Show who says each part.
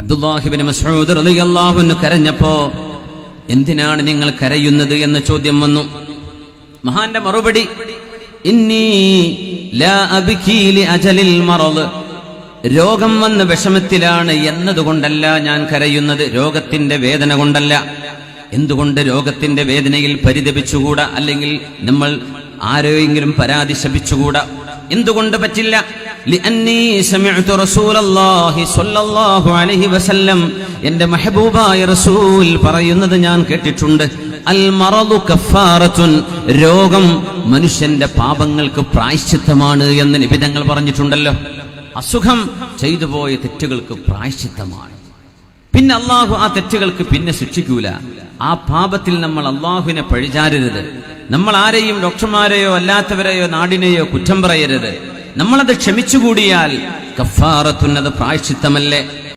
Speaker 1: അബ്ദുല്ലാഹി ഇബ്നു മസ്ഊദ് റളിയല്ലാഹു അൻഹു കരഞ്ഞപ്പോ എന്തിനാണ് നിങ്ങൾ കരയുന്നത് എന്ന ചോദ്യം വന്നു. മഹാന്റെ മറുപടി, ഇന്നി ലാ അബ്കി ലി അജലിൽ മറദ്, രോഗം വന്ന വിഷമത്തിലാണ് എന്നതുകൊണ്ടല്ല ഞാൻ കരയുന്നത്, രോഗത്തിന്റെ വേദന കൊണ്ടല്ല. എന്തുകൊണ്ട് രോഗത്തിന്റെ വേദനയിൽ പരിതപിച്ചുകൂടാ? അല്ലെങ്കിൽ നമ്മൾ ആരെയെങ്കിലും പരാതി ശപിച്ചുകൂടാ? എന്തുകൊണ്ട് പറ്റില്ല? ലിഅന്നി സമിഅ്തു റസൂലല്ലാഹി സ്വല്ലല്ലാഹു അലൈഹി വസല്ലം, എന്റെ മെഹബൂബായ റസൂൽ പറയുന്നത് ഞാൻ കേട്ടിട്ടുണ്ട്. അൽ മറദു കഫാറത്തുൻ, രോഗം മനുഷ്യന്റെ പാപങ്ങൾക്ക് പ്രായശ്ചിത്തമാണ് എന്ന് നബി തങ്ങൾ പറഞ്ഞിട്ടുണ്ടല്ലോ. അസുഖം ചെയ്തു പോയ തെറ്റുകൾക്ക് പ്രായശ്ചിത്തമാണ്. പിന്നെ അള്ളാഹു ആ തെറ്റുകൾക്ക് പിന്നെ ശിക്ഷിക്കൂല. ആ പാപത്തിൽ നമ്മൾ അള്ളാഹുവിനെ പഴിചാരരുത്. നമ്മൾ ആരെയും ഡോക്ടർമാരെയോ അല്ലാത്തവരെയോ നാടിനെയോ കുറ്റം പറയരുത്. നമ്മളത് ക്ഷമിച്ചുകൂടിയാൽ കഫാറത്തുൻ, അത് പ്രായശ്ചിത്തമല്ലേ?